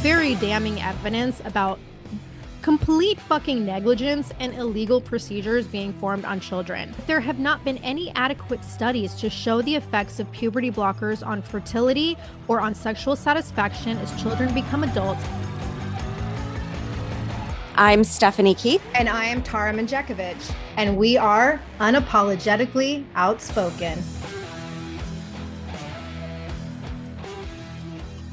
very damning evidence about complete fucking negligence and illegal procedures being formed on children. There have not been any adequate studies to show the effects of puberty blockers on fertility or on sexual satisfaction as children become adults. I'm Stephanie Keith. And I am Tara Manjekovic. And we are unapologetically outspoken.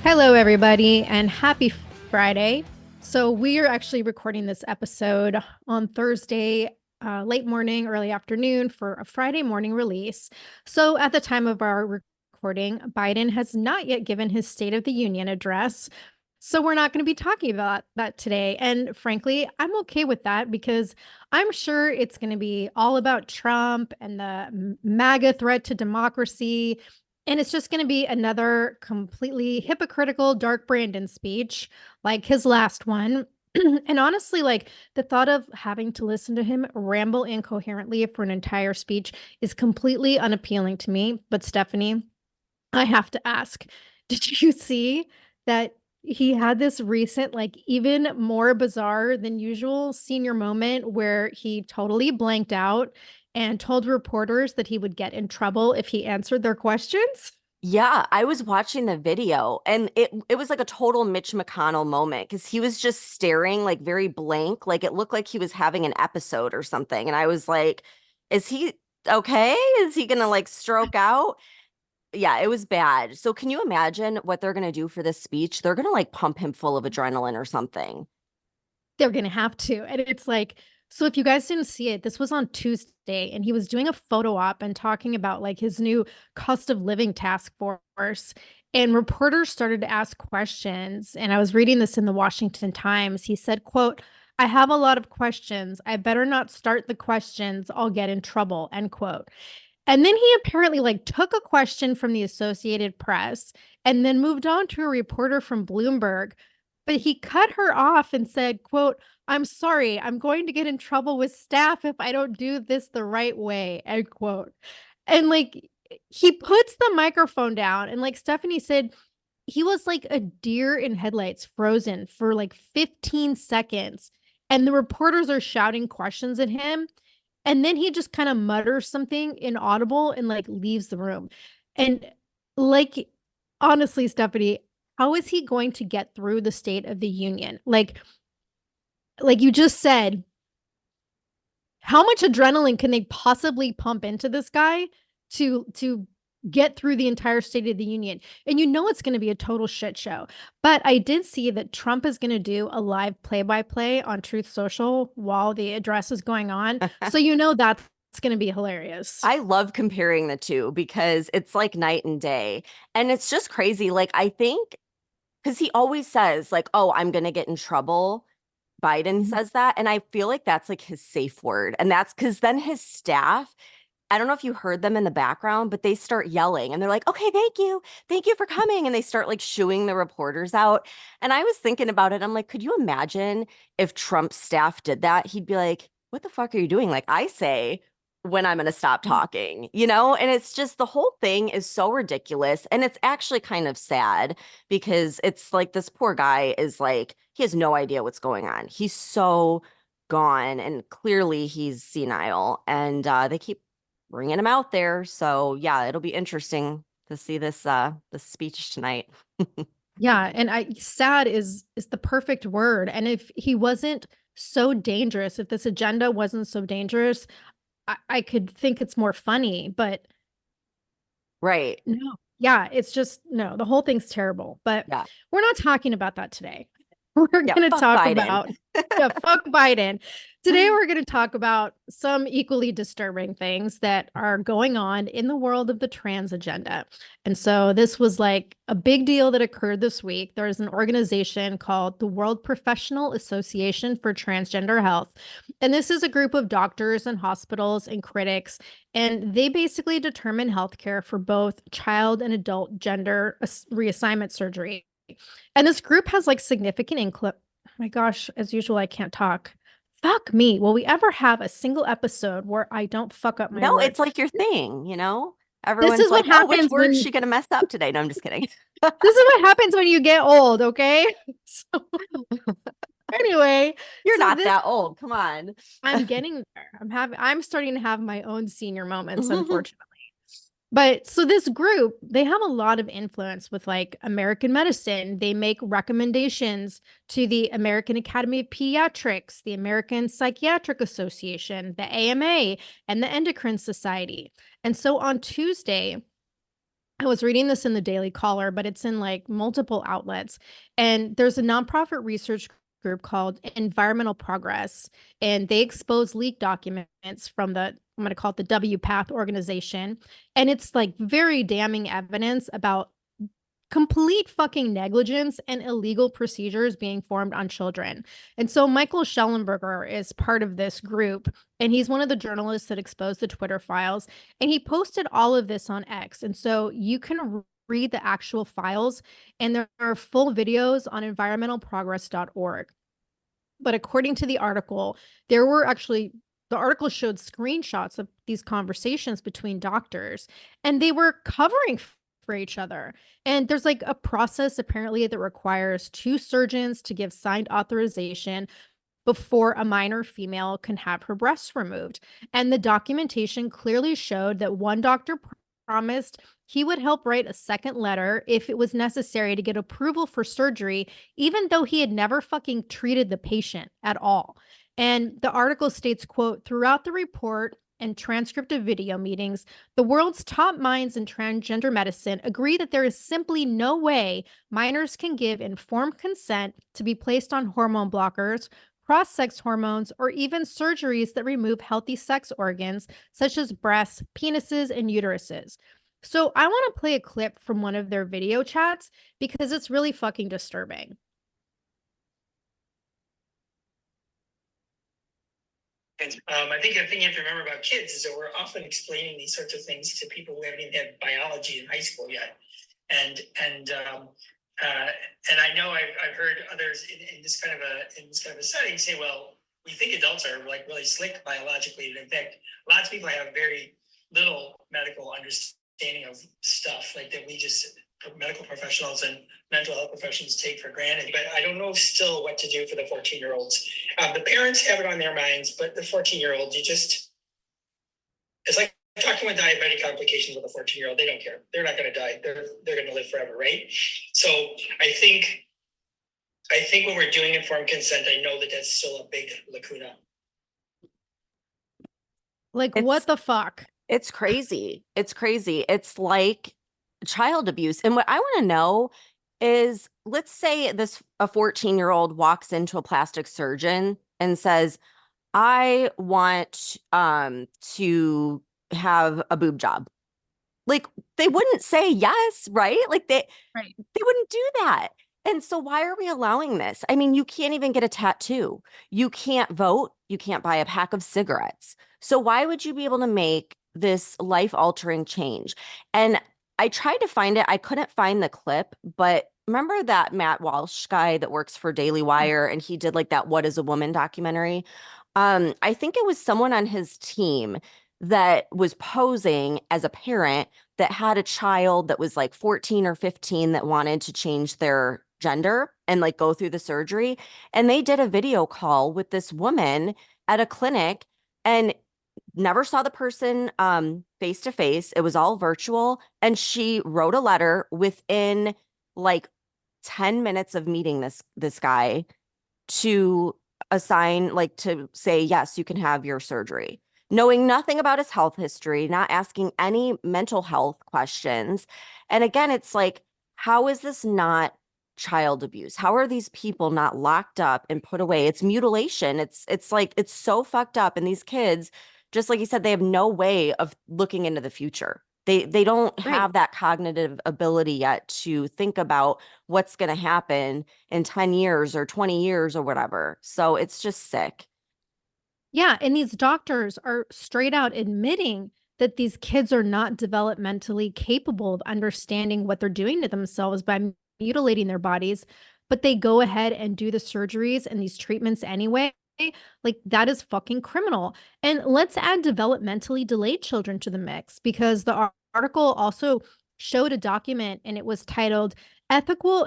Hello, everybody, and happy Friday. So we are actually recording this episode on Thursday, late morning, early afternoon for a Friday morning release. So at the time of our recording, Biden has not yet given his State of the Union address. So we're not going to be talking about that today. And frankly, I'm okay with that because I'm sure it's going to be all about Trump and the MAGA threat to democracy. And it's just going to be another completely hypocritical Dark Brandon speech like his last one. And honestly, like the thought of having to listen to him ramble incoherently for an entire speech is completely unappealing to me. But Stephanie, I have to ask, did you see that he had this recent, like even more bizarre than usual senior moment where he totally blanked out and told reporters that he would get in trouble if he answered their questions? Yeah, I was watching the video and it was like a total Mitch McConnell moment because he was just staring like very blank, like it looked like he was having an episode or something. And I was like, is he okay? Is he gonna like stroke out? Yeah, it was bad. So can you imagine what they're gonna do for this speech? They're gonna like pump him full of adrenaline or something. They're going to have to. And it's like, so if you guys didn't see it, this was on Tuesday and he was doing a photo op and talking about like his new cost of living task force. And reporters started to ask questions. And I was reading this in the Washington Times. He said, quote, "I have a lot of questions. I better not start the questions. I'll get in trouble," end quote. And then he apparently like took a question from the Associated Press and then moved on to a reporter from Bloomberg, but he cut her off and said, quote, "I'm sorry, I'm going to get in trouble with staff if I don't do this the right way," end quote. And like he puts the microphone down and like Stephanie said, he was like a deer in headlights, frozen for like 15 seconds. And the reporters are shouting questions at him. And then he just kind of mutters something inaudible and like leaves the room. And like, honestly, Stephanie, how is he going to get through the State of the Union? Like you just said, how much adrenaline can they possibly pump into this guy to get through the entire State of the Union? And you know it's going to be a total shit show. But I did see that Trump is going to do a live play-by-play on Truth Social while the address is going on. So you know that's going to be hilarious. I love comparing the two because it's like night and day. And it's just crazy. Like I think because he always says like, "Oh, I'm going to get in trouble." Biden says that. And I feel like that's like his safe word. And that's because then his staff, I don't know if you heard them in the background, but they start yelling and they're like, "Okay, thank you. Thank you for coming." And they start like shooing the reporters out. And I was thinking about it. I'm like, could you imagine if Trump's staff did that? He'd be like, "What the fuck are you doing?" Like I say, when I'm going to stop talking, you know? And it's just the whole thing is so ridiculous. And it's actually kind of sad because it's like this poor guy is like, he has no idea what's going on. He's so gone and clearly he's senile and they keep bringing him out there. So yeah, it'll be interesting to see this speech tonight. Yeah, and sad is the perfect word. And if he wasn't so dangerous, if this agenda wasn't so dangerous, I could think it's more funny, but Right. no. Yeah, it's just no, the whole thing's terrible. But Yeah. we're not talking about that today. We're Yeah. going to Fuck talk Biden. about, yeah, fuck Biden. Today, we're going to talk about some equally disturbing things that are going on in the world of the trans agenda. And so, this was like a big deal that occurred this week. There is an organization called the World Professional Association for Transgender Health. And this is a group of doctors and hospitals and critics. And they basically determine healthcare for both child and adult gender reassignment surgery. And this group has like significant include. Oh my gosh, as usual, I can't talk. Fuck me. Will we ever have a single episode where I don't fuck up my No, words? it's like your thing, you know? This Everyone's is what like, oh, which happens word's when she gonna mess up today? No, I'm just kidding. this is what happens when you get old, okay? So anyway, You're so not this that old. Come on. I'm getting there. I'm starting to have my own senior moments, unfortunately. But so this group, they have a lot of influence with like American medicine. They make recommendations to the American Academy of Pediatrics, the American Psychiatric Association, the AMA, and the Endocrine Society. And so on Tuesday, I was reading this in the Daily Caller, but it's in like multiple outlets. And there's a nonprofit research group called Environmental Progress, and they expose leaked documents from the, I'm going to call it the WPATH organization. And it's like very damning evidence about complete fucking negligence and illegal procedures being formed on children. And so Michael Schellenberger is part of this group, and he's one of the journalists that exposed the Twitter files. And he posted all of this on X. And so you can read the actual files, and there are full videos on environmentalprogress.org. But according to the article, there were actually the article showed screenshots of these conversations between doctors, and they were covering for each other. And there's like a process apparently that requires two surgeons to give signed authorization before a minor female can have her breasts removed. And the documentation clearly showed that one doctor promised he would help write a second letter if it was necessary to get approval for surgery, even though he had never fucking treated the patient at all. And the article states, quote, throughout the report and transcript of video meetings, the world's top minds in transgender medicine agree that there is simply no way minors can give informed consent to be placed on hormone blockers, cross-sex hormones, or even surgeries that remove healthy sex organs, such as breasts, penises, and uteruses. So I want to play a clip from one of their video chats because it's really fucking disturbing. I think the thing you have to remember about kids is that we're often explaining these sorts of things to people who haven't even had biology in high school yet. And I know I've heard others in this kind of a setting say, well, we think adults are like really slick biologically, and in fact, lots of people have very little medical understanding of stuff like that. We just medical professionals and mental health professionals take for granted. But I don't know still what to do for the 14-year-olds. The parents have it on their minds, but the 14-year-olds, it's like talking with diabetic complications with a 14-year-old. They don't care. They're not going to die. They're going to live forever, right? So I think when we're doing informed consent, I know that that's still a big lacuna. Like, what the fuck? It's crazy. It's crazy. It's like child abuse. And what I want to know is, let's say a 14-year-old walks into a plastic surgeon and says, I want to have a boob job. Like, they wouldn't say yes, right? Like they wouldn't do that. And so why are we allowing this? I mean, you can't even get a tattoo. You can't vote. You can't buy a pack of cigarettes. So why would you be able to make this life-altering change? And I tried to find it. I couldn't find the clip, but remember that Matt Walsh guy that works for Daily Wire, and he did like that What is a Woman documentary? I think it was someone on his team that was posing as a parent that had a child that was like 14 or 15 that wanted to change their gender and like go through the surgery. And they did a video call with this woman at a clinic and never saw the person face to face. It was all virtual. And she wrote a letter within like 10 minutes of meeting this guy to assign, like, to say, yes, you can have your surgery, knowing nothing about his health history, not asking any mental health questions. And again, it's like, how is this not child abuse? How are these people not locked up and put away? It's mutilation. It's like, it's so fucked up. And these kids, just like you said, they have no way of looking into the future. They don't have that cognitive ability yet to think about what's going to happen in 10 years or 20 years or whatever. So it's just sick. Yeah. And these doctors are straight out admitting that these kids are not developmentally capable of understanding what they're doing to themselves by mutilating their bodies, but they go ahead and do the surgeries and these treatments anyway. Like, that is fucking criminal. And let's add developmentally delayed children to the mix, because the article also showed a document, and it was titled Ethical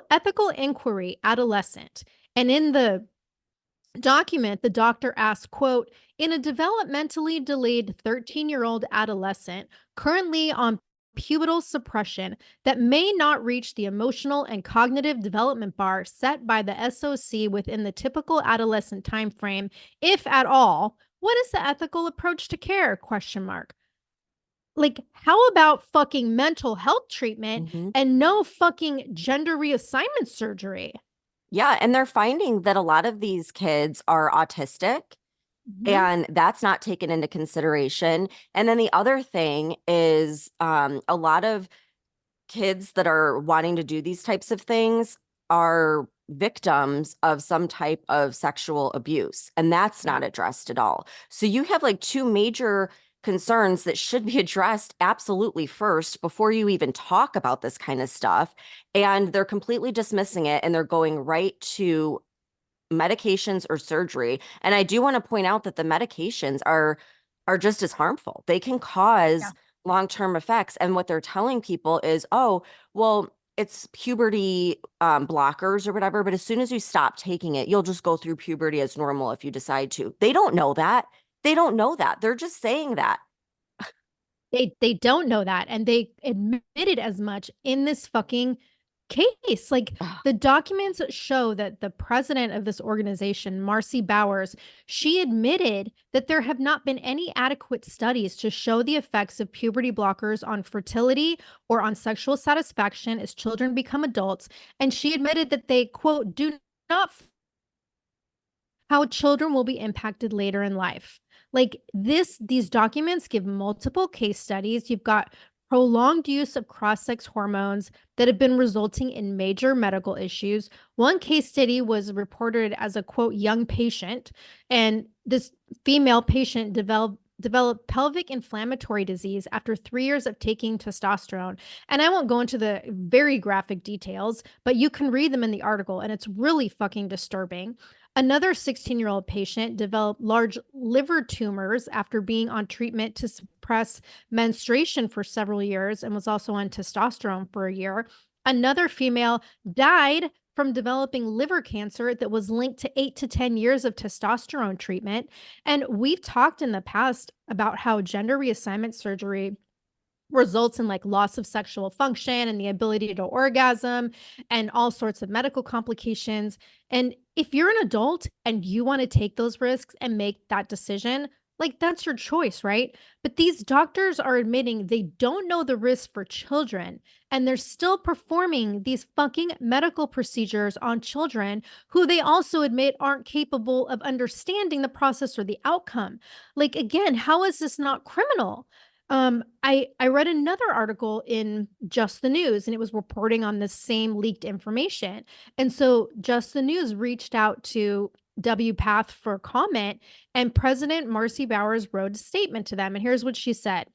Inquiry Adolescent. And in the document, the doctor asked, quote, in a developmentally delayed 13-year-old adolescent currently on pubertal suppression that may not reach the emotional and cognitive development bar set by the SOC within the typical adolescent timeframe, if at all, what is the ethical approach to care? Question mark. Like, how about fucking mental health treatment and no fucking gender reassignment surgery? Yeah, and they're finding that a lot of these kids are autistic, and that's not taken into consideration. And then the other thing is a lot of kids that are wanting to do these types of things are victims of some type of sexual abuse, and that's not addressed at all. So you have like two major concerns that should be addressed absolutely first before you even talk about this kind of stuff. And they're completely dismissing it, and they're going right to medications or surgery. And I do want to point out that the medications are just as harmful. They can cause long-term effects. And what they're telling people is, oh, well, it's puberty blockers or whatever, but as soon as you stop taking it, you'll just go through puberty as normal if you decide to. They don't know that. They don't know that. They're just saying that. They don't know that, and they admitted as much in this fucking case. Like, the documents show that the president of this organization, Marcy Bowers, she admitted that there have not been any adequate studies to show the effects of puberty blockers on fertility or on sexual satisfaction as children become adults. And she admitted that they, quote, do not how children will be impacted later in life. Like, these documents give multiple case studies. You've got prolonged use of cross-sex hormones that have been resulting in major medical issues. One case study was reported as a, quote, young patient, and this female patient developed pelvic inflammatory disease after 3 years of taking testosterone. And I won't go into the very graphic details, but you can read them in the article, and it's really fucking disturbing. Another 16-year-old patient developed large liver tumors after being on treatment to suppress menstruation for several years and was also on testosterone for a year. Another female died from developing liver cancer that was linked to 8 to 10 years of testosterone treatment. And we've talked in the past about how gender reassignment surgery results in like loss of sexual function and the ability to orgasm and all sorts of medical complications. And if you're an adult and you want to take those risks and make that decision, like, that's your choice, right? But these doctors are admitting they don't know the risk for children, and they're still performing these fucking medical procedures on children who they also admit aren't capable of understanding the process or the outcome. Like, again, how is this not criminal? I read another article in Just the News, and it was reporting on the same leaked information. And so Just the News reached out to WPATH for comment, and President Marcy Bowers wrote a statement to them. And here's what she said.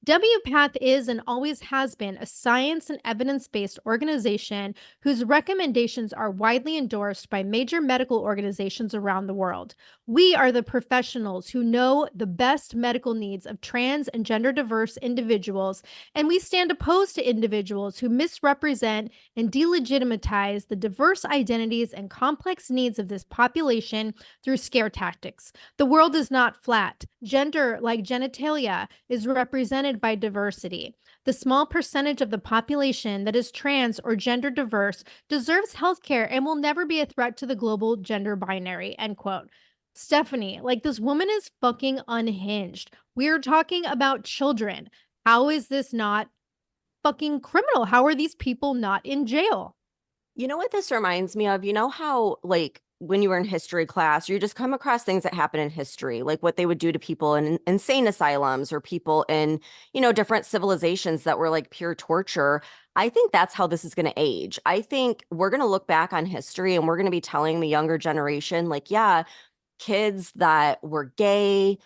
WPATH is and always has been a science and evidence-based organization whose recommendations are widely endorsed by major medical organizations around the world. We are the professionals who know the best medical needs of trans and gender diverse individuals, and we stand opposed to individuals who misrepresent and delegitimize the diverse identities and complex needs of this population through scare tactics. The world is not flat. Gender, like genitalia, is represented by diversity. The small percentage of the population that is trans or gender diverse deserves healthcare and will never be a threat to the global gender binary, end quote. Stephanie, like, this woman is fucking unhinged. We're talking about children. How is this not fucking criminal? How are these people not in jail? You know what this reminds me of? You know how, like, when you were in history class, you just come across things that happen in history, like what they would do to people in insane asylums or people in, different civilizations that were like pure torture. I think that's how this is going to age. I think we're going to look back on history and we're going to be telling the younger generation, like, yeah, kids that were gay,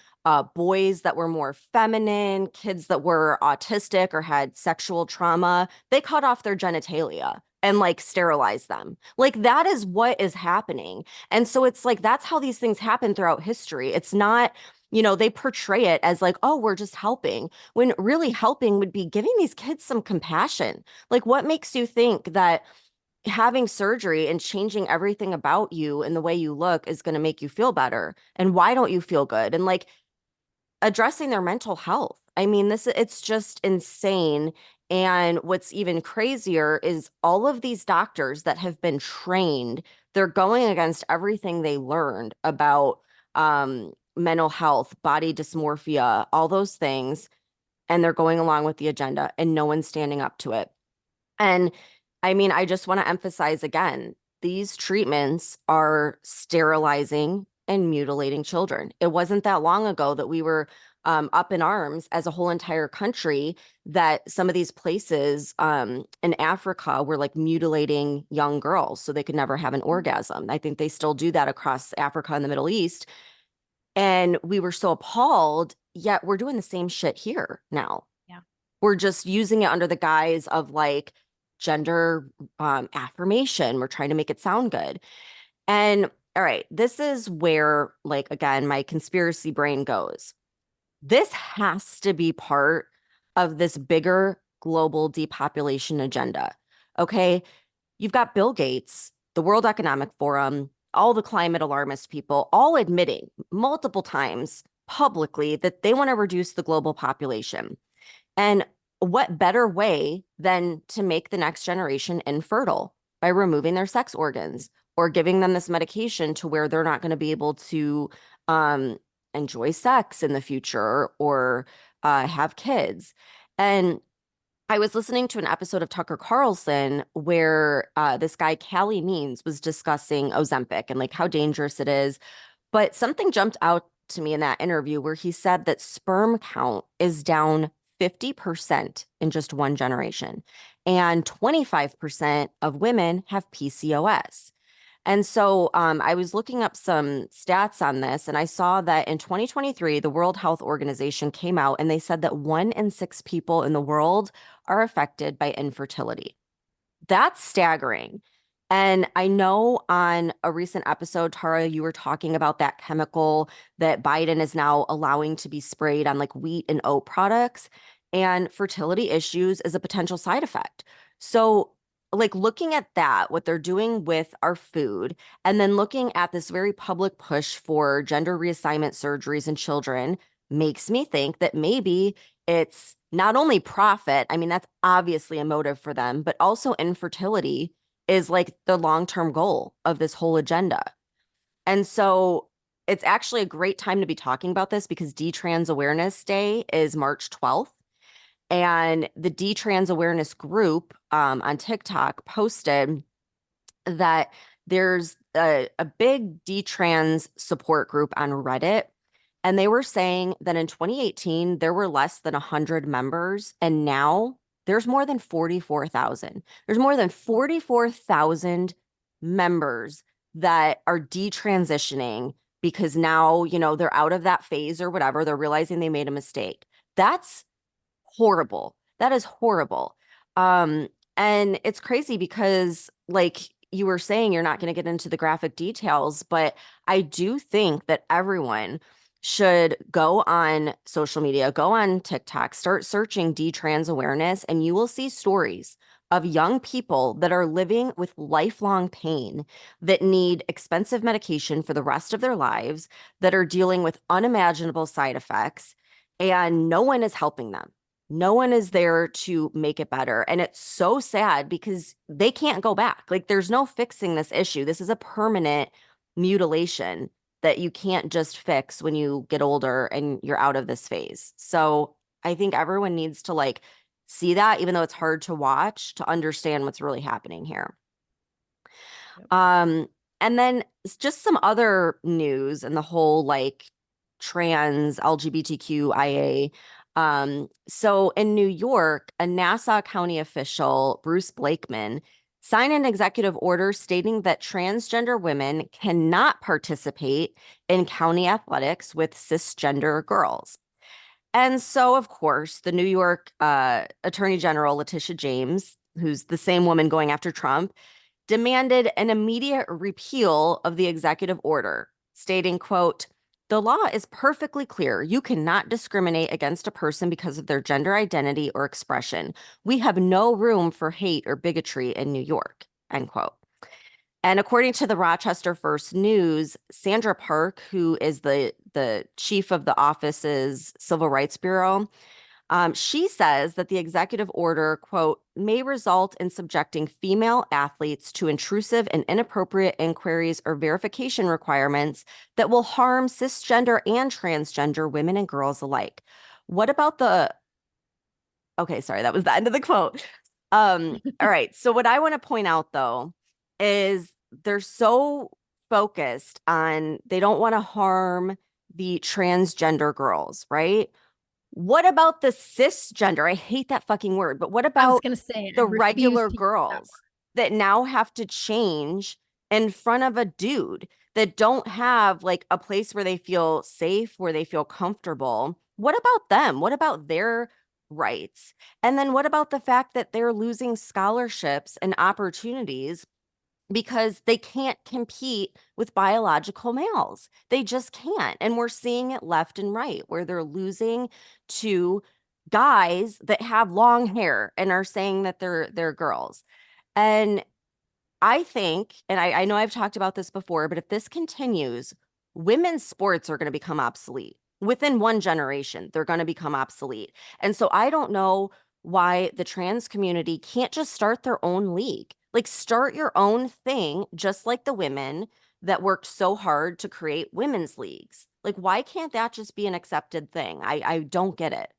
boys that were more feminine, kids that were autistic or had sexual trauma, they cut off their genitalia and like sterilize them. Like, that is what is happening. And so it's like, that's how these things happen throughout history. It's not they portray it as like, oh, we're just helping, when really helping would be giving these kids some compassion. Like, what makes you think that having surgery and changing everything about you and the way you look is going to make you feel better? And why don't you feel good? And like addressing their mental health. I mean, it's just insane. And what's even crazier is all of these doctors that have been trained, they're going against everything they learned about mental health, body dysmorphia, all those things. And they're going along with the agenda and no one's standing up to it. And I mean, I just want to emphasize again, these treatments are sterilizing and mutilating children. It wasn't that long ago that we were up in arms as a whole entire country that some of these places in Africa were like mutilating young girls so they could never have an orgasm. I think they still do that across Africa and the Middle East. And we were so appalled, yet we're doing the same shit here now. Yeah. We're just using it under the guise of like gender affirmation. We're trying to make it sound good. And all right, this is where, like, again, my conspiracy brain goes. This has to be part of this bigger global depopulation agenda. Okay. You've got Bill Gates, the World Economic Forum, all the climate alarmist people, all admitting multiple times publicly that they want to reduce the global population. And what better way than to make the next generation infertile by removing their sex organs or giving them this medication to where they're not going to be able to enjoy sex in the future or have kids. And I was listening to an episode of Tucker Carlson where this guy, Callie Means, was discussing Ozempic and like how dangerous it is. But something jumped out to me in that interview where he said that sperm count is down 50% in just one generation, and 25% of women have PCOS. And so I was looking up some stats on this, and I saw that in 2023, the World Health Organization came out and they said that 1 in 6 people in the world are affected by infertility. That's staggering. And I know on a recent episode, Tara, you were talking about that chemical that Biden is now allowing to be sprayed on like wheat and oat products, and fertility issues is a potential side effect. So like looking at that, what they're doing with our food, and then looking at this very public push for gender reassignment surgeries in children makes me think that maybe it's not only profit. I mean, that's obviously a motive for them, but also infertility is like the long-term goal of this whole agenda. And so it's actually a great time to be talking about this because D-Trans Awareness Day is March 12th. And the D-Trans Awareness group on TikTok posted that there's a big D-Trans support group on Reddit. And they were saying that in 2018, there were less than 100 members. And now there's more than 44,000. There's more than 44,000 members that are detransitioning because now, they're out of that phase or whatever. They're realizing they made a mistake. That's horrible. That is horrible. And it's crazy because, like you were saying, you're not going to get into the graphic details, but I do think that everyone should go on social media, go on TikTok, start searching D-Trans awareness, and you will see stories of young people that are living with lifelong pain, that need expensive medication for the rest of their lives, that are dealing with unimaginable side effects, and no one is helping them. No one is there to make it better. And it's so sad because they can't go back. Like, there's no fixing this issue. This is a permanent mutilation that you can't just fix when you get older and you're out of this phase. So I think everyone needs to like see that, even though it's hard to watch, to understand what's really happening here. Yep. And then just some other news and the whole like trans LGBTQIA. So in New York, a Nassau County official, Bruce Blakeman, signed an executive order stating that transgender women cannot participate in county athletics with cisgender girls. And so, of course, the New York Attorney General, Letitia James, who's the same woman going after Trump, demanded an immediate repeal of the executive order, stating, quote, The law is perfectly clear. You cannot discriminate against a person because of their gender identity or expression. We have no room for hate or bigotry in New York, end quote. And according to the Rochester First News, Sandra Park, who is the chief of the office's Civil Rights Bureau, she says that the executive order, quote, may result in subjecting female athletes to intrusive and inappropriate inquiries or verification requirements that will harm cisgender and transgender women and girls alike. What about okay, sorry, that was the end of the quote. All right. So what I want to point out though is they're so focused on they don't want to harm the transgender girls, right? What about the cisgender? I hate that fucking word, but what I was about going to say, I the refuse regular to use that word. girls that now have to change in front of a dude that don't have like a place where they feel safe, where they feel comfortable? What about them? What about their rights? And then what about the fact that they're losing scholarships and opportunities because they can't compete with biological males? They just can't. And we're seeing it left and right where they're losing to guys that have long hair and are saying that they're girls. And I think, and I know I've talked about this before, but if this continues, women's sports are going to become obsolete. Within one generation, they're going to become obsolete. And so I don't know why the trans community can't just start their own league. Like, start your own thing, just like the women that worked so hard to create women's leagues. Like, why can't that just be an accepted thing? I don't get it.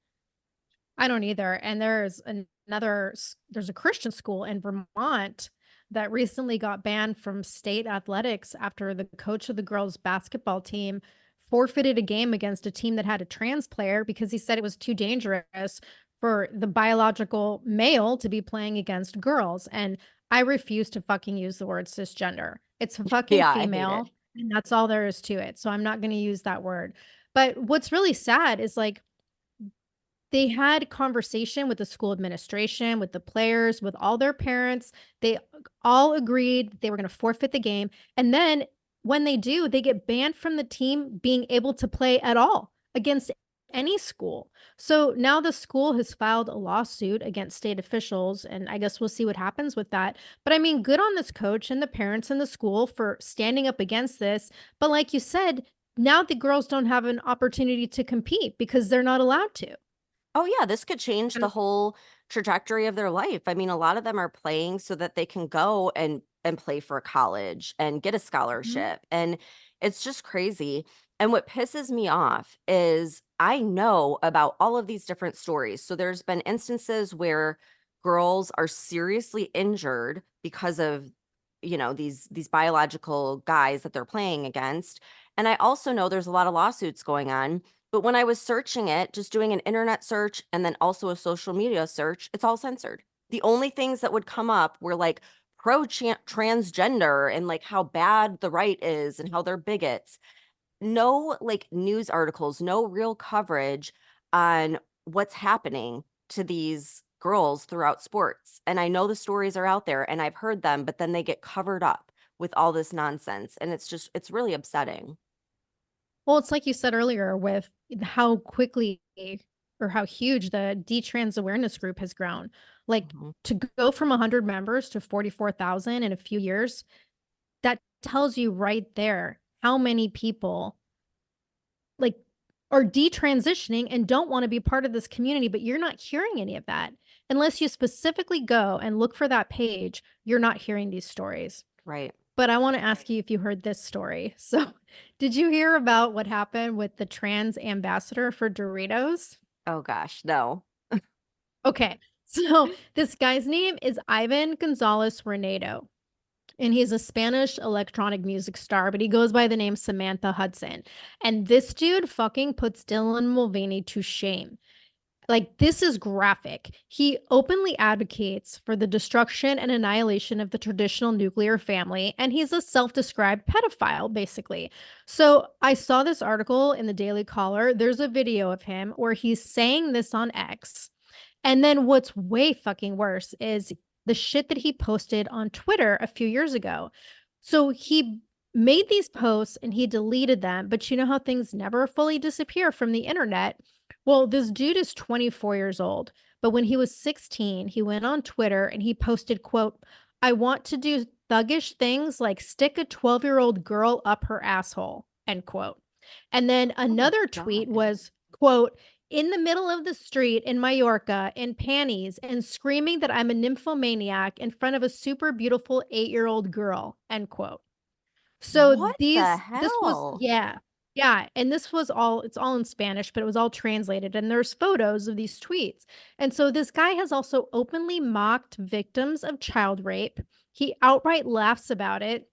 I don't either. And there's a Christian school in Vermont that recently got banned from state athletics after the coach of the girls' basketball team forfeited a game against a team that had a trans player because he said it was too dangerous for the biological male to be playing against girls. And I refuse to fucking use the word cisgender. It's a fucking Yeah, I hate female, it. and that's all there is to it. So I'm not going to use that word. But what's really sad is like they had conversation with the school administration, with the players, with all their parents. They all agreed they were going to forfeit the game. And then when they do, they get banned from the team being able to play at all against any school. So now the school has filed a lawsuit against state officials, and I guess we'll see what happens with that. But I mean, good on this coach and the parents and the school for standing up against this. But like you said, now the girls don't have an opportunity to compete because they're not allowed to. Oh yeah, this could change the And whole trajectory of their life. I mean, a lot of them are playing so that they can go and play for college and get a Mhm. scholarship. And it's just crazy. And what pisses me off is I know about all of these different stories. So there's been instances where girls are seriously injured because of, these biological guys that they're playing against. And I also know there's a lot of lawsuits going on, but when I was searching it, just doing an internet search and then also a social media search, it's all censored. The only things that would come up were like transgender and like how bad the right is and how they're bigots. No like news articles, no real coverage on what's happening to these girls throughout sports. And I know the stories are out there and I've heard them, but then they get covered up with all this nonsense. And it's really upsetting. Well, it's like you said earlier with how quickly or how huge the D-trans awareness group has grown. Like Mhm. to go from 100 members to 44,000 in a few years, that tells you right there how many people like are detransitioning and don't want to be part of this community, but you're not hearing any of that. Unless you specifically go and look for that page, you're not hearing these stories. Right. But I want to ask you if you heard this story. So, did you hear about what happened with the trans ambassador for Doritos? Oh gosh, no. Okay. So, this guy's name is Ivan Gonzalez Renedo, and he's a Spanish electronic music star, but he goes by the name Samantha Hudson. And this dude fucking puts Dylan Mulvaney to shame. Like, this is graphic. He openly advocates for the destruction and annihilation of the traditional nuclear family, and he's a self-described pedophile, basically. So I saw this article in the Daily Caller. There's a video of him where he's saying this on X. And then what's way fucking worse is the shit that he posted on Twitter a few years ago. So he made these posts and he deleted them. But you know how things never fully disappear from the internet? Well, this dude is 24 years old, but when he was 16, he went on Twitter and he posted, quote, "I want to do thuggish things like stick a 12-year-old girl up her asshole," end quote. And then another tweet was, quote, "in the middle of the street in Mallorca in panties and screaming that I'm a nymphomaniac in front of a super beautiful 8-year-old girl," end quote. So What the this was, hell? yeah. Yeah, and this was all, it's all in Spanish, but it was all translated and there's photos of these tweets. And so this guy has also openly mocked victims of child rape. He outright laughs about it.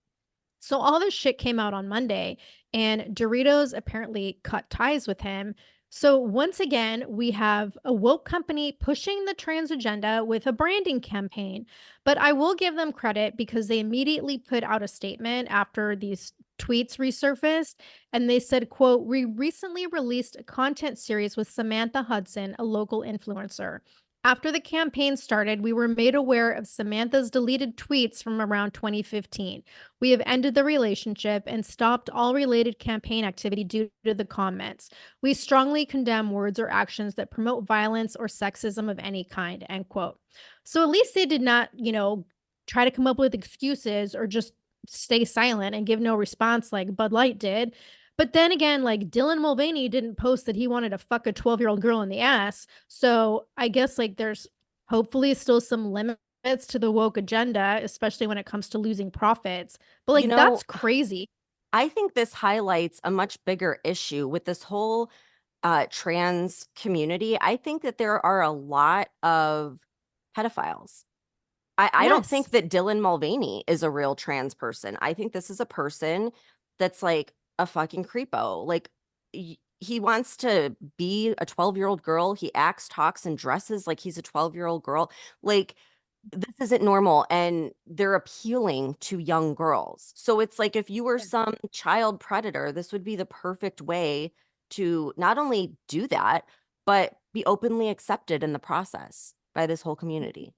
So all this shit came out on Monday, and Doritos apparently cut ties with him. So once again, we have a woke company pushing the trans agenda with a branding campaign. But I will give them credit because they immediately put out a statement after these tweets resurfaced, and they said, quote, "We recently released a content series with Samantha Hudson, a local influencer. After the campaign started, we were made aware of Samantha's deleted tweets from around 2015. We have ended the relationship and stopped all related campaign activity due to the comments. We strongly condemn words or actions that promote violence or sexism of any kind," end quote. So at least they did not, try to come up with excuses or just stay silent and give no response like Bud Light did. But then again, like Dylan Mulvaney didn't post that he wanted to fuck a 12-year-old girl in the ass. So I guess like there's hopefully still some limits to the woke agenda, especially when it comes to losing profits. But You like know, that's crazy. I think this highlights a much bigger issue with this whole trans community. I think that there are a lot of pedophiles. I don't Yes. think that Dylan Mulvaney is a real trans person. I think this is a person that's like a fucking creepo. Like he wants to be a 12-year-old girl. He acts, talks, and dresses like he's a 12-year-old girl. Like this isn't normal, and they're appealing to young girls. So it's like if you were Yeah. some child predator, this would be the perfect way to not only do that, but be openly accepted in the process by this whole community.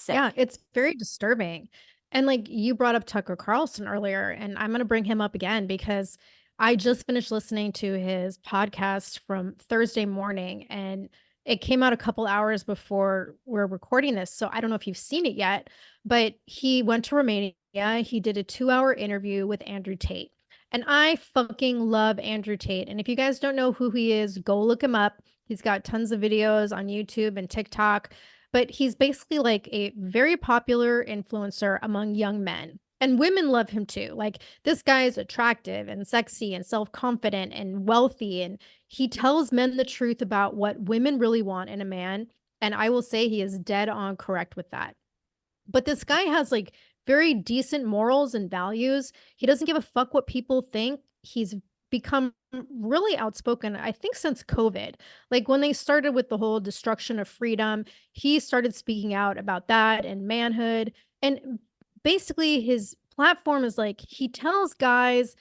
Yeah, Sick. it's very disturbing. And like you brought up Tucker Carlson earlier, and I'm going to bring him up again because I just finished listening to his podcast from Thursday morning, and it came out a couple hours before we're recording this. So I don't know if you've seen it yet, but he went to Romania. He did a 2-hour interview with Andrew Tate. And I fucking love Andrew Tate. And if you guys don't know who he is, go look him up. He's got tons of videos on YouTube and TikTok, but he's basically like a very popular influencer among young men. And women love him too. Like this guy is attractive and sexy and self-confident and wealthy, and he tells men the truth about what women really want in a man, and I will say he is dead on correct with that. But this guy has like very decent morals and values. He doesn't give a fuck what people think. He's become really outspoken, I think, since COVID. Like when they started with the whole destruction of freedom, he started speaking out about that and manhood. And basically, his platform is like he tells guys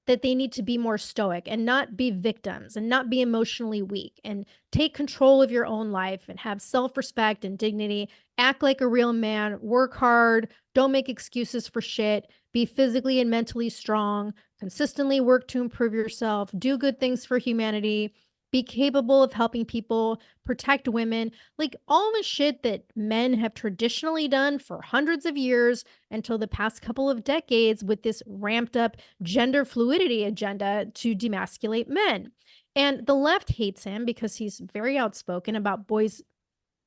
that they need to be more stoic and not be victims and not be emotionally weak and take control of your own life and have self-respect and dignity, act like a real man, work hard, don't make excuses for shit, be physically and mentally strong, consistently work to improve yourself, do good things for humanity, be capable of helping people, protect women, like all the shit that men have traditionally done for hundreds of years until the past couple of decades with this ramped up gender fluidity agenda to demasculate men. And the left hates him because he's very outspoken about boys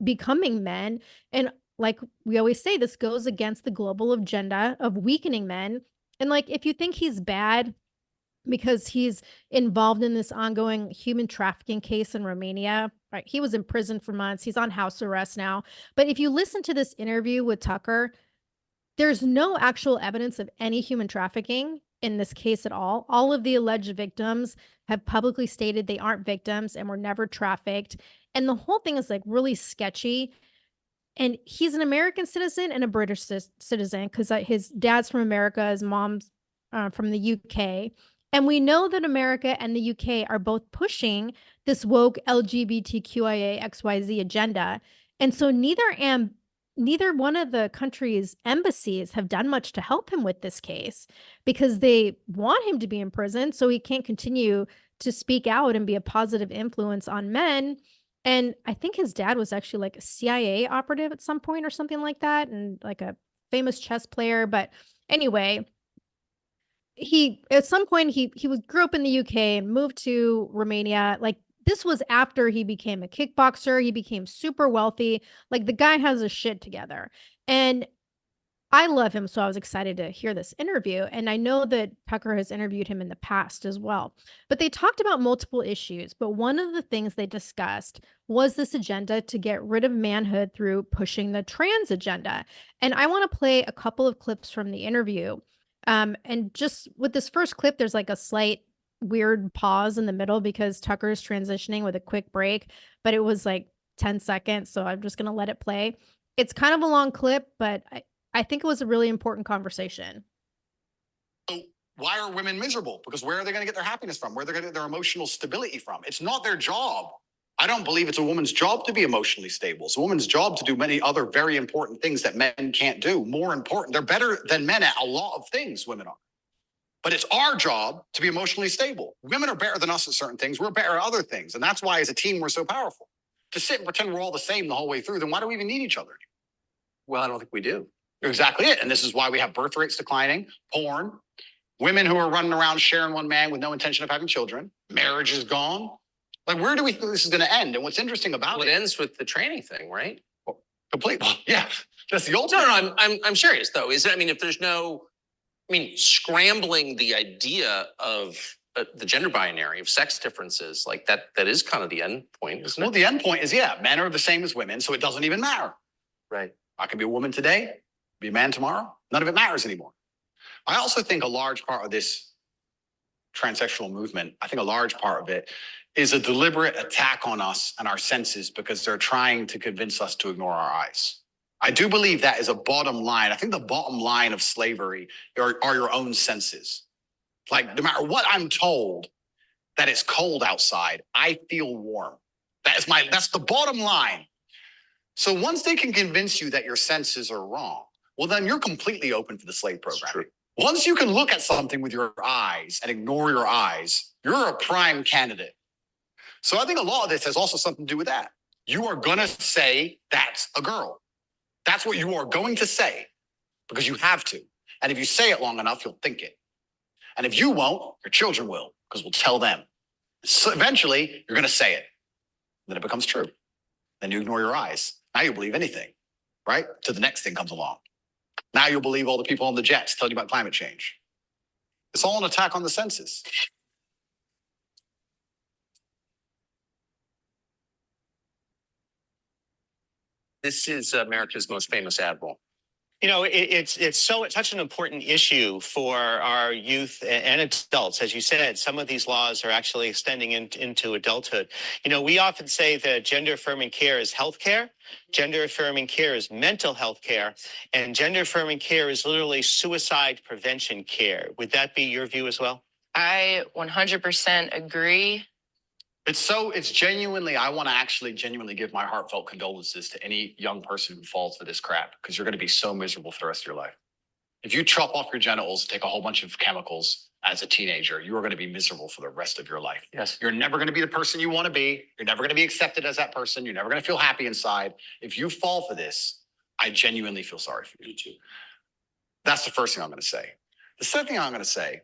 becoming men. And like we always say, this goes against the global agenda of weakening men. And like, if you think he's bad because he's involved in this ongoing human trafficking case in Romania, right? He was in prison for months. He's on house arrest now. But if you listen to this interview with Tucker, there's no actual evidence of any human trafficking in this case at all. All of the alleged victims have publicly stated they aren't victims and were never trafficked. And the whole thing is like really sketchy. And he's an American citizen and a British citizen because his dad's from America, his mom's from the UK. And we know that America and the UK are both pushing this woke LGBTQIA XYZ agenda. And so neither one of the country's embassies have done much to help him with this case because they want him to be in prison so he can't continue to speak out and be a positive influence on men. And I think his dad was actually like a CIA operative at some point or something like that, and like a famous chess player. But anyway, he at some point he was grew up in the UK and moved to Romania. Like this was after he became a kickboxer. He became super wealthy. Like the guy has his shit together. And I love him, so I was excited to hear this interview. And I know that Tucker has interviewed him in the past as well. But they talked about multiple issues. But one of the things they discussed was this agenda to get rid of manhood through pushing the trans agenda. And I want to play a couple of clips from the interview. And just with this first clip, there's like a slight weird pause in the middle because Tucker's transitioning with a quick break, but it was like 10 seconds. So I'm just going to let it play. It's kind of a long clip, but I think it was a really important conversation. So why are women miserable? Because where are they going to get their happiness from? Where are they going to get their emotional stability from? It's not their job. I don't believe it's a woman's job to be emotionally stable. It's a woman's job to do many other very important things that men can't do. More important, they're better than men at a lot of things, women are. But it's our job to be emotionally stable. Women are better than us at certain things. We're better at other things. And that's why as a team, we're so powerful. To sit and pretend we're all the same the whole way through, then why do we even need each other? Well, I don't think we do. Exactly it. And this is why we have birth rates declining, porn, women who are running around sharing one man with no intention of having children, marriage is gone. Like, where do we think this is going to end? And what's interesting about it ends with the training thing, right? Well, completely. Yeah, that's the ultimate. No, I'm serious though. Is it? I mean, if there's no, I mean, scrambling the idea of the gender binary of sex differences like that is kind of the end point, isn't it? Well, the end point is, yeah, men are the same as women, so it doesn't even matter. Right. I can be a woman today, be a man tomorrow. None of it matters anymore. I also think a large part of this transsexual movement, I think a large part of it is a deliberate attack on us and our senses because they're trying to convince us to ignore our eyes. I do believe that is a bottom line. I think the bottom line of slavery are your own senses. Like, no matter what I'm told that it's cold outside, I feel warm. That's the bottom line. So once they can convince you that your senses are wrong, well, then you're completely open to the slave program. Once you can look at something with your eyes and ignore your eyes, you're a prime candidate. So I think a lot of this has also something to do with that. You are going to say that's a girl. That's what you are going to say because you have to. And if you say it long enough, you'll think it. And if you won't, your children will because we'll tell them. So eventually, you're going to say it. Then it becomes true. Then you ignore your eyes. Now you believe anything, right? Till the next thing comes along. Now you'll believe all the people on the jets telling you about climate change. It's all an attack on the senses. This is America's most famous admiral. You know, it's such an important issue for our youth and adults. As you said, some of these laws are actually extending into adulthood. You know, we often say that gender-affirming care is healthcare, gender-affirming care is mental health care, and gender-affirming care is literally suicide prevention care. Would that be your view as well? I 100% agree. It's genuinely, I want to actually genuinely give my heartfelt condolences to any young person who falls for this crap, because you're going to be so miserable for the rest of your life. If you chop off your genitals, take a whole bunch of chemicals as a teenager, you are going to be miserable for the rest of your life. Yes. You're never going to be the person you want to be. You're never going to be accepted as that person. You're never going to feel happy inside. If you fall for this, I genuinely feel sorry for you too. That's the first thing I'm going to say. The second thing I'm going to say,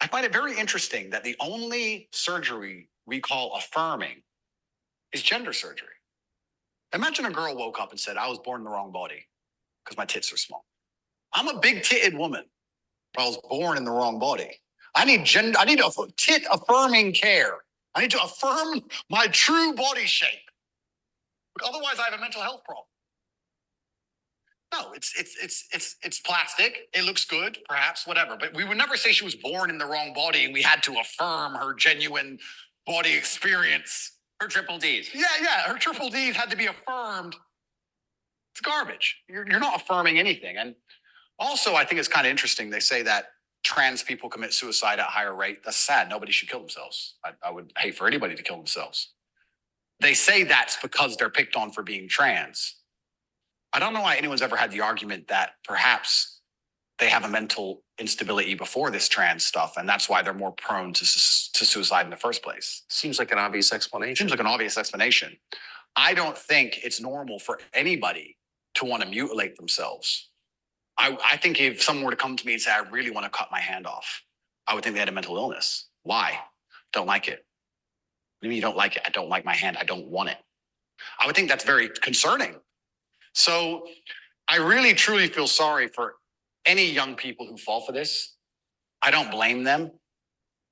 I find it very interesting that the only surgery we call affirming is gender surgery. Imagine a girl woke up and said, I was born in the wrong body because my tits are small. I'm a big titted woman, but I was born in the wrong body. I need tit affirming care. I need to affirm my true body shape. Otherwise, I have a mental health problem. No, it's plastic. It looks good, perhaps, whatever. But we would never say she was born in the wrong body and we had to affirm her genuine body experience. Her triple Ds. Yeah. Her triple Ds had to be affirmed. It's garbage. You're not affirming anything. And also, I think it's kind of interesting. They say that trans people commit suicide at a higher rate. That's sad. Nobody should kill themselves. I would hate for anybody to kill themselves. They say that's because they're picked on for being trans. I don't know why anyone's ever had the argument that perhaps they have a mental instability before this trans stuff, and that's why they're more prone to suicide in the first place. Seems like an obvious explanation. Seems like an obvious explanation. I don't think it's normal for anybody to want to mutilate themselves. I think if someone were to come to me and say, I really want to cut my hand off, I would think they had a mental illness. Why? Don't like it. What do you mean you don't like it? I don't like my hand. I don't want it. I would think that's very concerning. So I really, truly feel sorry for any young people who fall for this. I don't blame them.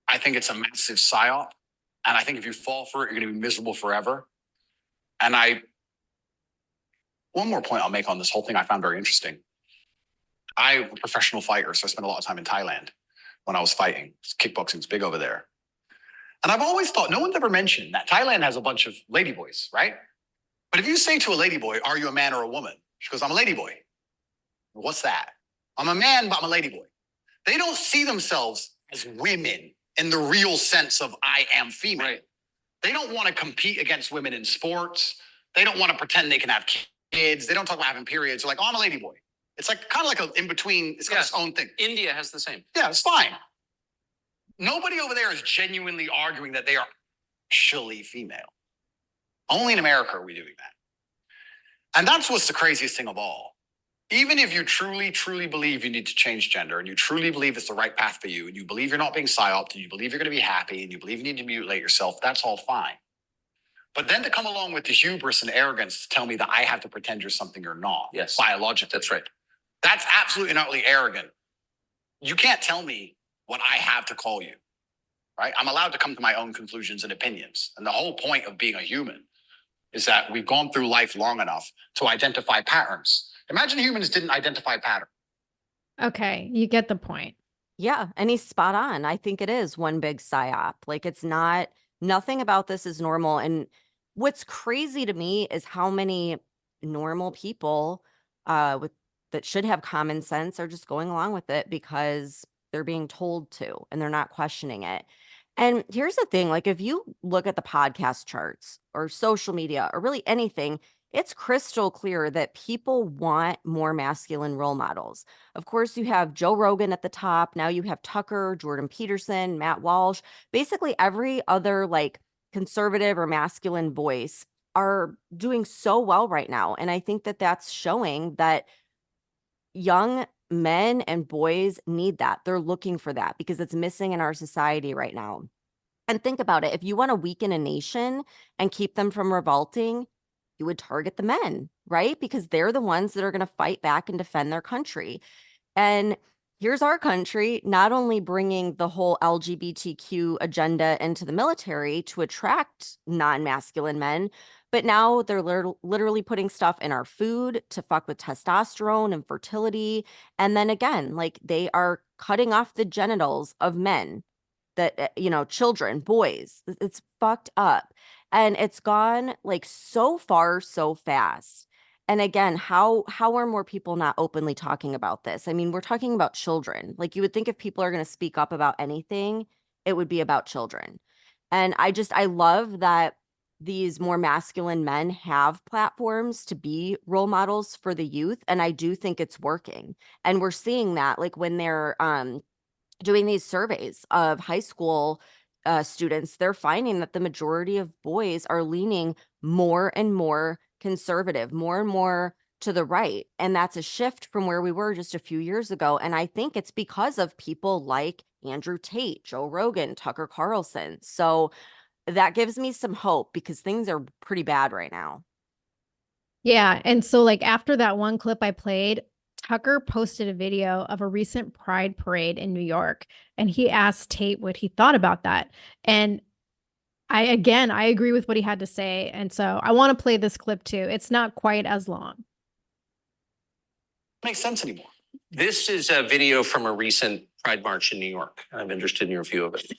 I think it's a massive psyop. And I think if you fall for it, you're going to be miserable forever. And one more point I'll make on this whole thing I found very interesting. I'm a professional fighter, so I spent a lot of time in Thailand when I was fighting. Kickboxing's big over there. And I've always thought, no one's ever mentioned that Thailand has a bunch of ladyboys, right? But if you say to a ladyboy, are you a man or a woman? She goes, I'm a ladyboy. What's that? I'm a man, but I'm a ladyboy. They don't see themselves as women in the real sense of I am female. Right. They don't want to compete against women in sports. They don't want to pretend they can have kids. They don't talk about having periods. They're like, oh, I'm a ladyboy. It's like kind of like an in-between, it's got its own thing. India has the same. Yeah, it's fine. Nobody over there is genuinely arguing that they are actually female. Only in America are we doing that. And that's what's the craziest thing of all. Even if you truly, truly believe you need to change gender, and you truly believe it's the right path for you, and you believe you're not being psyoped, and you believe you're going to be happy, and you believe you need to mutilate yourself, that's all fine. But then to come along with the hubris and arrogance to tell me that I have to pretend you're something you're not. Yes. Biologically. That's right. That's absolutely and utterly arrogant. You can't tell me what I have to call you, right? I'm allowed to come to my own conclusions and opinions. And the whole point of being a human is that we've gone through life long enough to identify patterns. Imagine humans didn't identify patterns. Okay, you get the point. Yeah, and he's spot on. I think it is one big psyop. Like, it's not, nothing about this is normal. And what's crazy to me is how many normal people that should have common sense are just going along with it because they're being told to, and they're not questioning it. And here's the thing, like, if you look at the podcast charts or social media or really anything, it's crystal clear that people want more masculine role models. Of course, you have Joe Rogan at the top. Now you have Tucker, Jordan Peterson, Matt Walsh. Basically, every other like conservative or masculine voice are doing so well right now. And I think that that's showing that young men and boys need that. They're looking for that because it's missing in our society right now. And think about it. If you want to weaken a nation and keep them from revolting, you would target the men, right? Because they're the ones that are going to fight back and defend their country. And here's our country not only bringing the whole LGBTQ agenda into the military to attract non-masculine men, but now they're literally putting stuff in our food to fuck with testosterone and fertility. And then again, like, they are cutting off the genitals of men, that, you know, children, boys. It's fucked up. And it's gone like so far, so fast. And again, how are more people not openly talking about this? I mean, we're talking about children. Like, you would think if people are going to speak up about anything, it would be about children. And I love that these more masculine men have platforms to be role models for the youth. And I do think it's working. And we're seeing that, like, when they're doing these surveys of high school students, they're finding that the majority of boys are leaning more and more conservative, more and more to the right. And that's a shift from where we were just a few years ago. And I think it's because of people like Andrew Tate, Joe Rogan, Tucker Carlson. So that gives me some hope because things are pretty bad right now. Yeah. And so, like, after that one clip I played, Tucker posted a video of a recent Pride parade in New York, and he asked Tate what he thought about that. And I agree with what he had to say. And so I want to play this clip too. It's not quite as long. Makes sense anymore. This is a video from a recent Pride March in New York. I'm interested in your view of it.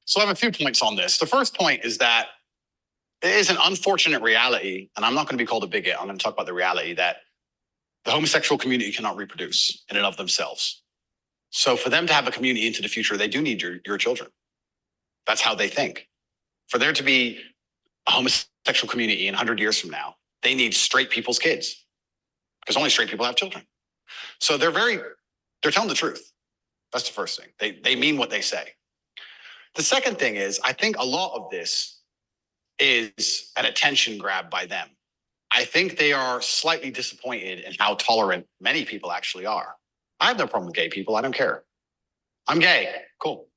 So I have a few points on this. The first point is that it is an unfortunate reality, and I'm not going to be called a bigot. I'm going to talk about the reality that The homosexual community cannot reproduce in and of themselves. So for them to have a community into the future, they do need your children. That's how they think. For there to be a homosexual community in 100 years from now, they need straight people's kids, because only straight people have children. So they're telling the truth. That's the first thing. They mean what they say. The second thing is, I think a lot of this is an attention grab by them. I think they are slightly disappointed in how tolerant many people actually are. I have no problem with gay people. I don't care. I'm gay. Cool.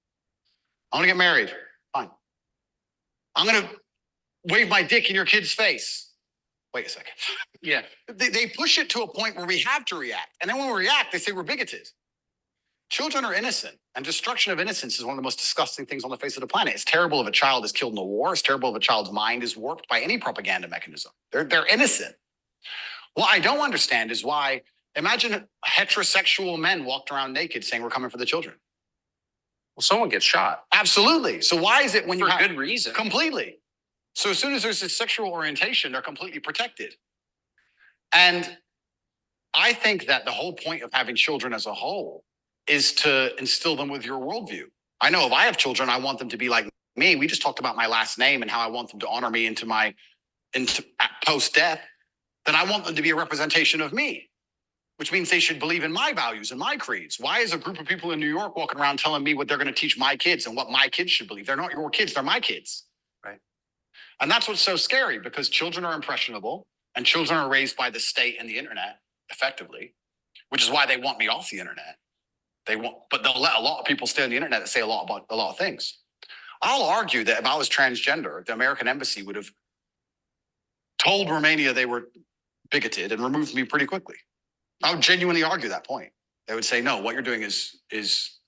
I want to get married. Fine. I'm going to wave my dick in your kid's face. Wait a second. Yeah. They push it to a point where we have to react. And then when we react, they say we're bigoted. Children are innocent, and destruction of innocence is one of the most disgusting things on the face of the planet. It's terrible if a child is killed in a war. It's terrible if a child's mind is warped by any propaganda mechanism. They're innocent. What I don't understand is why, imagine heterosexual men walked around naked saying we're coming for the children. Well, someone gets shot. Absolutely. So why is it when for you have good reason? Completely. So as soon as there's this sexual orientation, they're completely protected. And I think that the whole point of having children as a whole is to instill them with your worldview. I know if I have children, I want them to be like me. We just talked about my last name and how I want them to honor me into post-death. Then I want them to be a representation of me, which means they should believe in my values and my creeds. Why is a group of people in New York walking around telling me what they're going to teach my kids and what my kids should believe? They're not your kids, they're my kids. Right. And that's what's so scary, because children are impressionable and children are raised by the state and the internet effectively, which is why they want me off the internet. But they'll let a lot of people stay on the internet that say a lot of things. I'll argue that if I was transgender, the American embassy would have told Romania they were bigoted and removed me pretty quickly. I would genuinely argue that point. They would say, no, what you're doing is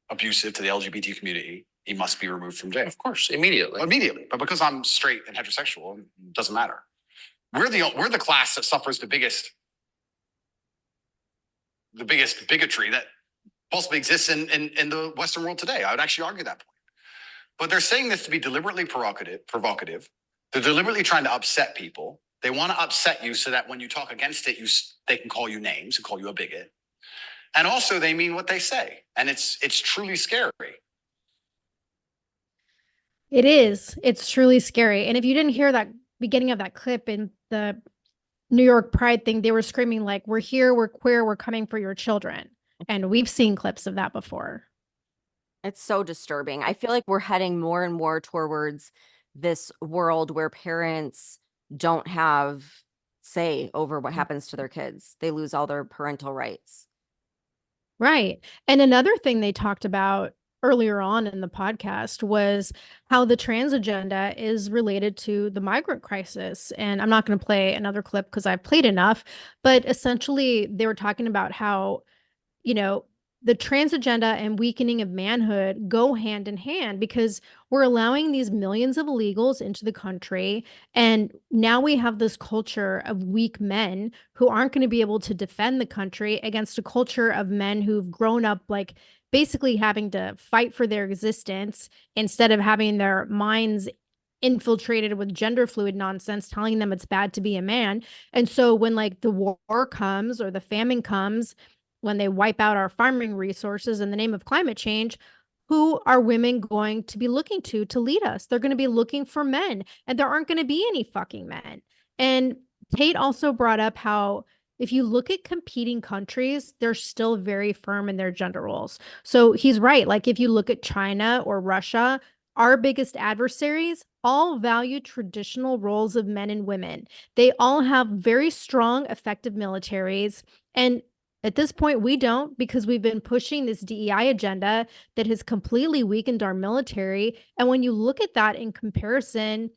abusive to the LGBT community. He must be removed from jail. Of course, immediately. Immediately. But because I'm straight and heterosexual, it doesn't matter. We're the class that suffers the biggest bigotry that possibly exists in the Western world today. I would actually argue that point. But they're saying this to be deliberately provocative. They're deliberately trying to upset people. They want to upset you so that when you talk against it, they can call you names and call you a bigot. And also they mean what they say. And it's truly scary. It is. It's truly scary. And if you didn't hear that beginning of that clip in the New York Pride thing, they were screaming like, we're here, we're queer, we're coming for your children. And we've seen clips of that before. It's so disturbing. I feel like we're heading more and more towards this world where parents don't have say over what happens to their kids. They lose all their parental rights. Right. And another thing they talked about earlier on in the podcast was how the trans agenda is related to the migrant crisis. And I'm not going to play another clip because I've played enough, but essentially they were talking about how, the trans agenda and weakening of manhood go hand in hand, because we're allowing these millions of illegals into the country. And now we have this culture of weak men who aren't going to be able to defend the country against a culture of men who've grown up like basically having to fight for their existence instead of having their minds infiltrated with gender fluid nonsense, telling them it's bad to be a man. And so when like the war comes or the famine comes, when they wipe out our farming resources in the name of climate change, who are women going to be looking to lead us? They're going to be looking for men, and there aren't going to be any fucking men. And Tate also brought up how if you look at competing countries, they're still very firm in their gender roles. So he's right. Like if you look at China or Russia, our biggest adversaries all value traditional roles of men and women. They all have very strong, effective militaries. And at this point, we don't, because we've been pushing this DEI agenda that has completely weakened our military. And when you look at that in comparison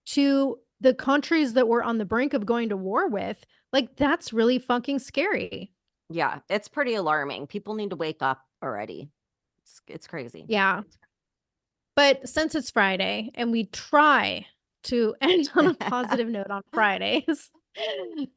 to the countries that we're on the brink of going to war with, like that's really fucking scary. Yeah, it's pretty alarming. People need to wake up already. It's crazy. Yeah. But since it's Friday and we try to end on a positive note on Fridays,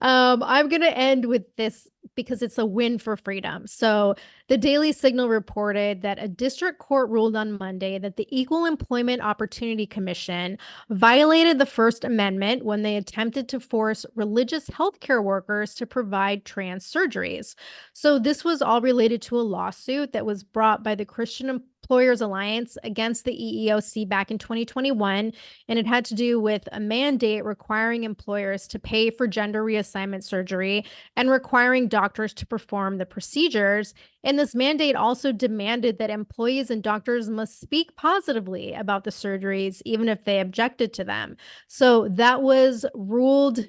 I'm going to end with this because it's a win for freedom. So, the Daily Signal reported that a district court ruled on Monday that the Equal Employment Opportunity Commission violated the First Amendment when they attempted to force religious healthcare workers to provide trans surgeries. So, this was all related to a lawsuit that was brought by the Christian Employers Alliance against the EEOC back in 2021. And it had to do with a mandate requiring employers to pay for gender reassignment surgery and requiring doctors to perform the procedures. And this mandate also demanded that employees and doctors must speak positively about the surgeries, even if they objected to them. So that was ruled,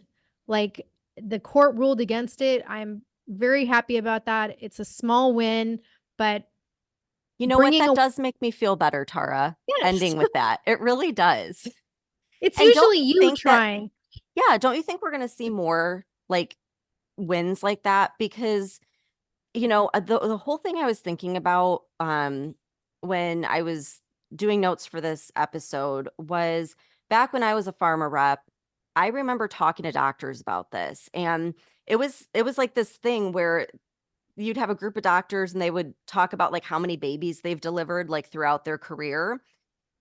like, the court ruled against it. I'm very happy about that. It's a small win, but You know what? bringing That a does make me feel better, Tara, yes, ending with that. It really does. it's And don't usually you you think that, trying. yeah, don't you think we're going to see more like wins like that? Because, the whole thing I was thinking about when I was doing notes for this episode was back when I was a pharma rep. I remember talking to doctors about this, and it was like this thing where you'd have a group of doctors and they would talk about like how many babies they've delivered like throughout their career.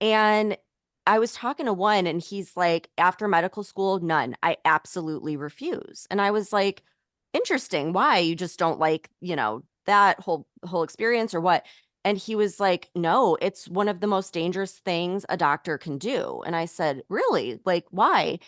And I was talking to one and he's like, after medical school, none. I absolutely refuse. And I was like, interesting. Why? You just don't like, that whole experience or what? And he was like, no, it's one of the most dangerous things a doctor can do. And I said, really? Like, why?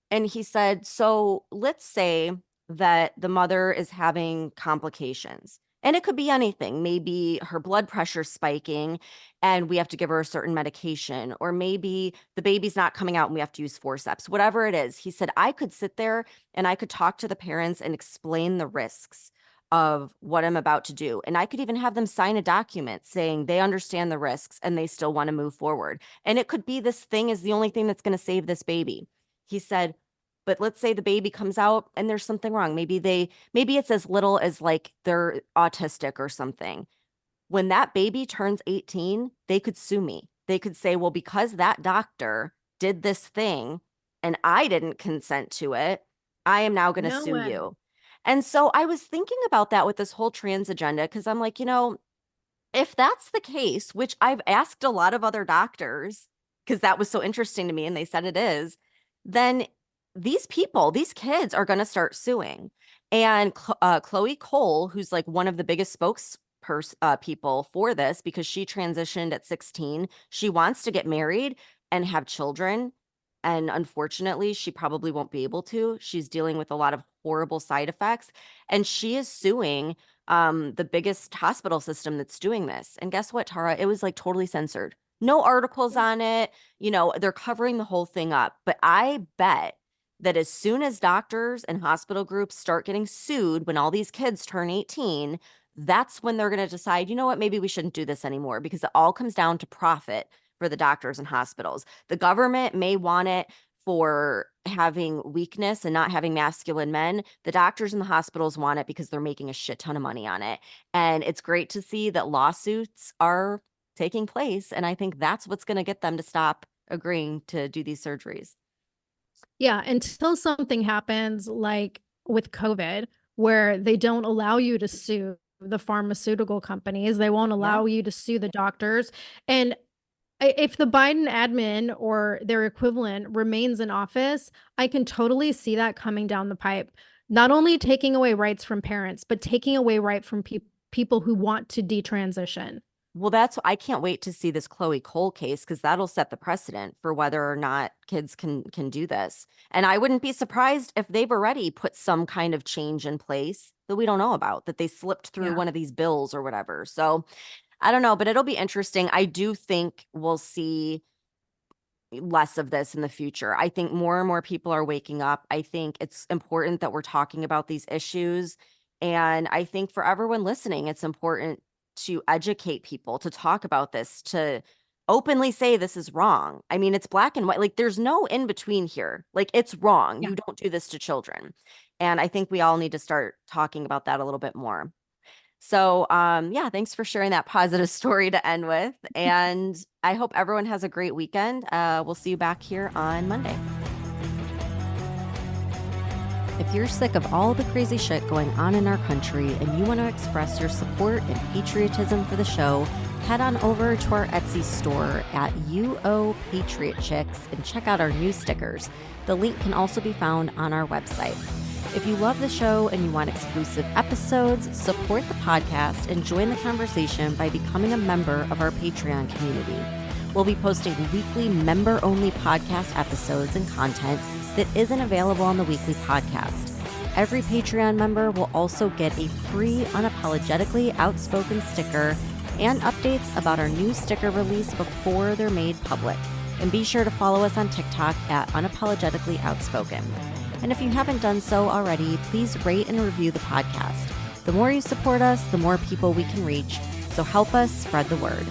And he said, so let's say that the mother is having complications. And it could be anything. Maybe her blood pressure spiking and we have to give her a certain medication, or maybe the baby's not coming out and we have to use forceps, whatever it is. He said, I could sit there and I could talk to the parents and explain the risks of what I'm about to do. And I could even have them sign a document saying they understand the risks and they still want to move forward. And it could be this thing is the only thing that's going to save this baby. He said, but let's say the baby comes out and there's something wrong. Maybe it's as little as like they're autistic or something. When that baby turns 18, they could sue me. They could say, well, because that doctor did this thing and I didn't consent to it, I am now going to No sue way. you. And so I was thinking about that with this whole trans agenda, because I'm like, if that's the case, which I've asked a lot of other doctors, because that was so interesting to me and they said it is, then these kids are going to start suing. And Chloe Cole, who's like one of the biggest people for this because she transitioned at 16, she wants to get married and have children. And unfortunately, she probably won't be able to. She's dealing with a lot of horrible side effects. And she is suing the biggest hospital system that's doing this. And guess what, Tara? It was like totally censored. No articles on it. They're covering the whole thing up. But I bet that as soon as doctors and hospital groups start getting sued when all these kids turn 18, that's when they're going to decide, you know what, maybe we shouldn't do this anymore, because it all comes down to profit for the doctors and hospitals. The government may want it for having weakness and not having masculine men. The doctors and the hospitals want it because they're making a shit ton of money on it. And it's great to see that lawsuits are taking place. And I think that's what's going to get them to stop agreeing to do these surgeries. Yeah, until something happens like with COVID, where they don't allow you to sue the pharmaceutical companies, they won't allow you to sue the doctors. And if the Biden admin or their equivalent remains in office, I can totally see that coming down the pipe. Not only taking away rights from parents, but taking away right from people who want to detransition. Well, I can't wait to see this Chloe Cole case, because that'll set the precedent for whether or not kids can do this. And I wouldn't be surprised if they've already put some kind of change in place that we don't know about, that they slipped through one of these bills or whatever. So I don't know, but it'll be interesting. I do think we'll see less of this in the future. I think more and more people are waking up. I think it's important that we're talking about these issues. And I think for everyone listening, it's important to educate people, to talk about this, to openly say this is wrong. I mean, it's black and white. Like, there's no in between here. Like, it's wrong. You don't do this to children. And I think we all need to start talking about that a little bit more. So, thanks for sharing that positive story to end with. And I hope everyone has a great weekend. We'll see you back here on Monday. If you're sick of all the crazy shit going on in our country and you want to express your support and patriotism for the show, head on over to our Etsy store at UO Patriot Chicks and check out our new stickers. The link can also be found on our website. If you love the show and you want exclusive episodes, support the podcast and join the conversation by becoming a member of our Patreon community. We'll be posting weekly member-only podcast episodes and content that isn't available on the weekly podcast. Every Patreon member will also get a free Unapologetically Outspoken sticker and updates about our new sticker release before they're made public. And be sure to follow us on TikTok at Unapologetically Outspoken. And if you haven't done so already, please rate and review the podcast. The more you support us, the more people we can reach. So help us spread the word.